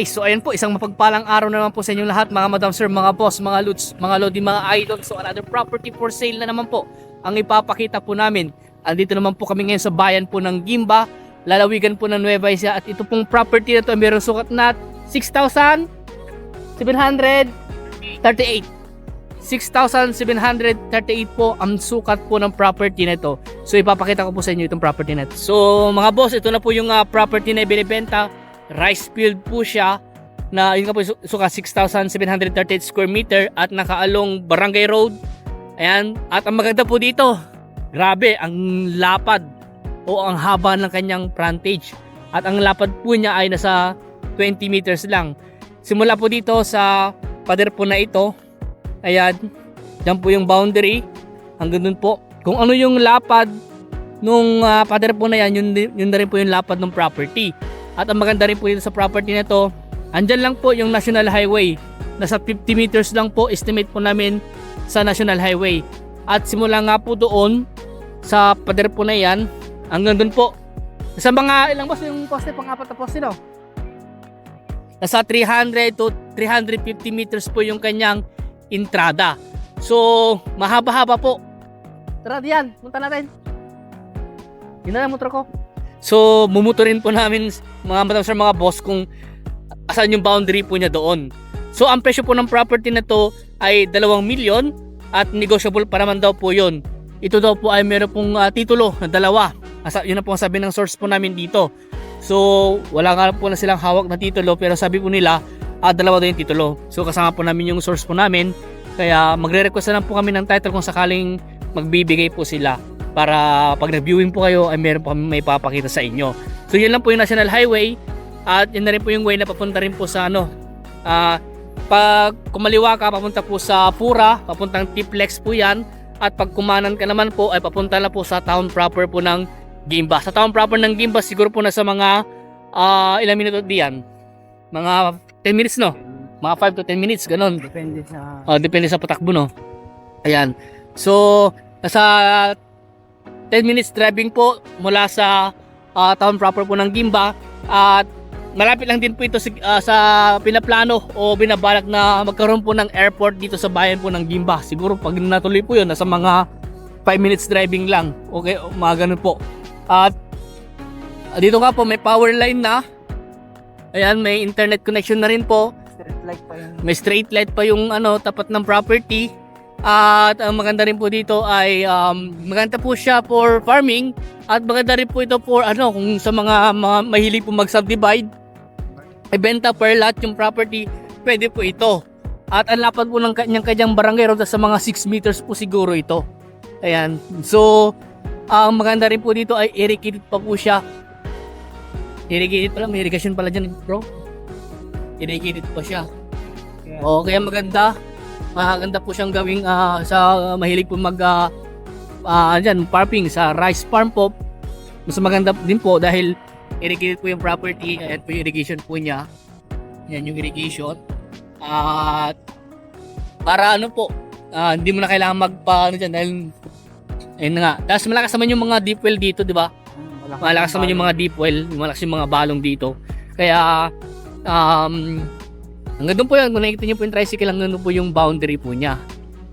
So ayan po, isang mapagpalang araw naman po sa inyong lahat, mga madam sir, mga boss, mga loots, mga lodi, mga idol. So another property for sale na naman po ang ipapakita po namin. Andito naman po kami ngayon sa bayan po ng Gimba, lalawigan po ng Nueva Ecija. At ito pong property na to, mayroong sukat na 6,738. 6,738 po ang sukat po ng property na ito. So ipapakita ko po sa inyo itong property na ito. So mga boss, ito na po yung property na binibenta. Rice field po siya na yun nga po suka 6,738 square meter at nakaalong Barangay Road. Ayan, at ang maganda po dito, grabe ang lapad o ang haba ng kanyang frontage. At ang lapad po niya ay nasa 20 meters lang. Simula po dito sa pader po na ito, ayan, dyan po yung boundary hanggang dun po. Kung ano yung lapad nung pader po na yan, yun na rin po yung lapad ng property. At ang maganda rin po dito sa property na to, andyan lang po yung National Highway. Nasa 50 meters lang po, estimate po namin sa National Highway. At simula nga po doon, sa pader po na yan, hanggang doon po. Sa mga, ilang boss yung poste, pang-apat na poste, no? Nasa 300 to 350 meters po yung kanyang entrada. So, mahaba-haba po. Tara diyan, punta natin. Yun na lang motor ko. So, mumuturin po namin mga madam sir, mga boss kung asan yung boundary po niya doon. So, ang presyo po ng property na to ay 2 milyon at negotiable pa naman daw po yun. Ito daw po ay meron pong titulo na 2. Yun na po ang sabi ng source po namin dito. So, wala nga po na silang hawak na titulo pero sabi po nila 2 daw yung titulo. So, kasama po namin yung source po namin. Kaya magre-request na lang po kami ng title kung sakaling magbibigay po sila. Para pag nag-viewing po kayo ay meron po kami may papakita sa inyo. So yun lang po yung National Highway at yun na rin po yung way na papunta rin po sa pag kumaliwa ka papunta po sa Pura, papuntang Tiplex po yan. At pag kumanan ka naman po ay papunta na po sa town proper po ng Gimba. Sa town proper ng Gimba siguro po nasa mga ilang minuto diyan. Mga 10 minutes no? Mga 5 to 10 minutes ganon. Depende sa patakbo no. Ayan. So nasa 10 minutes driving po mula sa town proper po ng Gimba at malapit lang din po ito sa pinaplano o binabalak na magkaroon po ng airport dito sa bayan po ng Gimba. Siguro pag natuloy po yun, nasa mga 5 minutes driving lang. Okay, mga ganun po. At dito nga po may power line na. Ayan, may internet connection na rin po. May straight light pa yung tapat ng property. At ang maganda rin po dito ay maganda po siya for farming at maganda rin po ito for kung sa mga mahilig po mag-subdivide, ibenta per lot yung property, pwede po ito. At ang lapad po ng kanyang barangay road sa mga 6 meters po siguro ito. Ayan. So, ang maganda rin po dito ay irrigated pa po siya. Irrigated pala, may irrigation pala dyan bro. Irrigated pa siya. O, kaya maganda po siyang gawing sa mahilig po farming sa rice farm po. Mas maganda din po dahil irrigated po yung property at po yung irrigation po niya. Yan yung irrigation. At para hindi mo na kailangan dyan dahil ayun nga. Tapos malakas naman yung mga deep well dito, di ba? Malakas naman yung mga deep well, malakas yung mga balong dito. Kaya hanggang doon po yan, kung nakikita nyo po yung tricycle, hanggang doon po yung boundary po niya.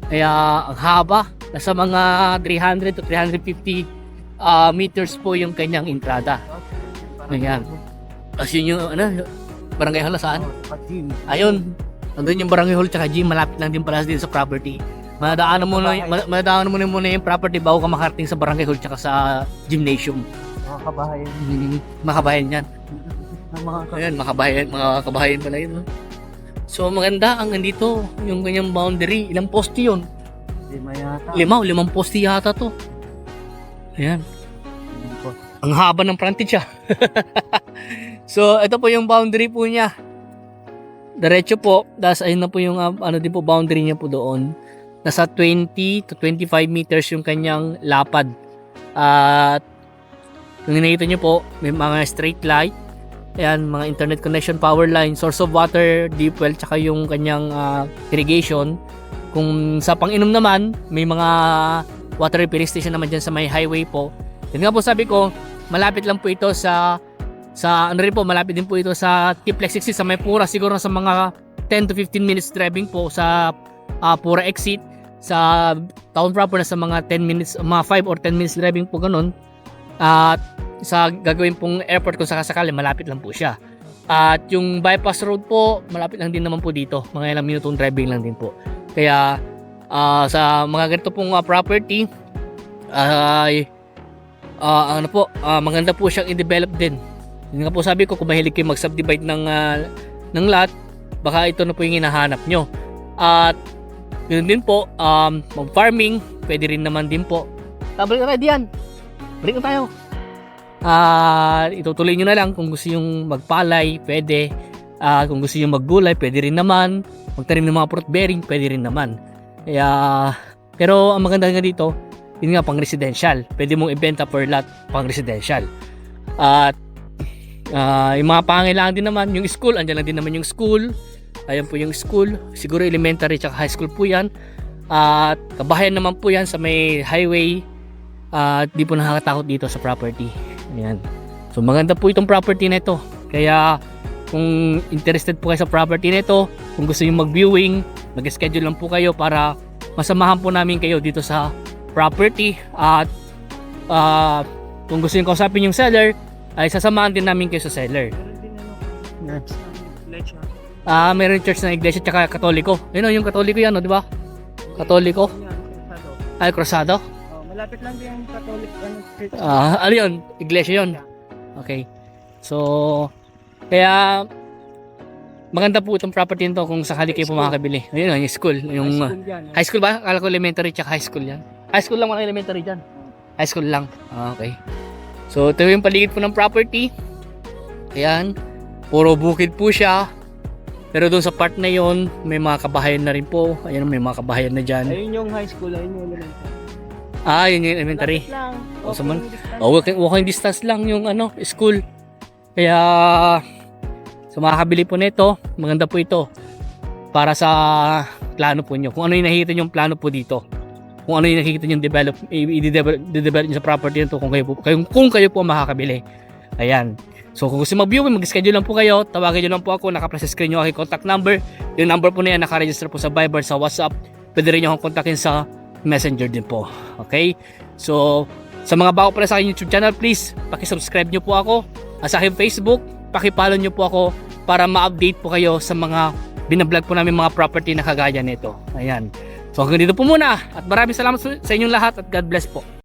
Kaya ang haba, nasa mga 300 to 350 meters po yung kanyang entrada. Ayan. Tapos yun yung barangay hall saan? Ayun. Nandun yung barangay hall tsaka gym, malapit lang din pala dito sa property. Madaanan mo muna yung property bago ka makarating sa barangay hall tsaka sa gymnasium. Makabayan yan. Ayan, mga kabahayan pala yun. So maganda ang nandito yung kanyang boundary. Ilang poste yun? 5 yata. 5 poste yata to. Ayan. Ang haba ng frontage siya. So ito po yung boundary po niya. Diretso po. Tapos ayun na po yung din po boundary niya po doon. Nasa 20 to 25 meters yung kanyang lapad. At kung nakita nyo po, may mga straight light. Ayan, mga internet connection, power line, source of water, deep well, tsaka yung kanyang irrigation. Kung sa pang-inom naman, may mga water refilling station naman dyan sa may highway po. Yun nga po sabi ko, malapit lang po ito sa Sa ano rin po, malapit din po ito sa T-Flex exit sa may Pura, siguro sa mga 10 to 15 minutes driving po sa Pura exit. Sa town proper na sa mga 10 minutes, mga 5 or 10 minutes driving po ganun. At sa gagawin pong airport kung sakasakali, malapit lang po siya. At yung bypass road po, malapit lang din naman po dito. Mga ilang minutong driving lang din po. Kaya sa mga ganito pong property, ano po, maganda po siyang i-develop din. Yun nga po sabi ko, kung mahilig kayo mag-subdivide ng lot, baka ito na po yung hinahanap nyo. At yun din po, mag-farming, pwede rin naman din po. Balik na tayo diyan. Balik na tayo. Itutuloy nyo na lang kung gusto yung magpalay, pwede. Kung gusto yung maggulay, pwede rin naman. Magtanim ng mga fruit bearing, pwede rin naman. Kaya, pero ang maganda nga dito, yun nga, pang residential. Pwede mong ibenta per lot pang residential. At yung mga pangailangan din naman, yung school, andyan lang din naman yung school. Ayan po yung school, siguro elementary at high school po yan. At kabahayan naman po yan sa may highway. At di po nakakatakot dito sa property. Ayan. So maganda po itong property na ito. Kaya kung interested po kayo sa property na ito, kung gusto nyo mag-viewing, mag-schedule lang po kayo para masamahan po namin kayo dito sa property. At kung gusto nyo kausapin yung seller, ay sasamahan din namin kayo sa seller. Meron church na iglesia tsaka katoliko. Yun yung katoliko yan, no, di ba? Katoliko? Ay, Cruzado? Malapit lang din yung Catholic church. Ano yun? Iglesia yun? Okay. So, kaya maganda po itong property nito kung sakali kayo po makakabili. Ayun, yung school. Yung high school ba? Akala ko elementary tsaka high school yan. High school lang, walang elementary dyan. High school lang. Okay. So, ito yung paligid po ng property. Ayan. Puro bukid po siya. Pero doon sa part na yon, may mga kabahayan na rin po. Ayan, may mga kabahayan na dyan. Ayun yung high school, ayun yung elementary. Yun yung elementary. Walking distance. Walking distance lang yung school. Kaya sa mga kabili po nito, maganda po ito para sa plano po nyo. Kung ano yung nakikita nyo plano po dito. Kung ano yung nakikita nyo i-develop nyo sa property nito kung kayo po makakabili. Ayan. So kung gusto mag-viewing, mag-schedule lang po kayo. Tawagin nyo lang po ako. Naka-press sa screen yung aking contact number. Yung number po na yan, naka-register po sa Viber, sa WhatsApp. Pwede rin nyo akong kontakin sa Messenger din po. Okay? So, sa mga bago pa sa aking YouTube channel, please, paki-subscribe nyo po ako. Sa aking Facebook, paki-follow nyo po ako para ma-update po kayo sa mga binablog po namin mga property na kagaya nito. Ayan. So hanggang dito po muna. At maraming salamat sa inyong lahat at God bless po.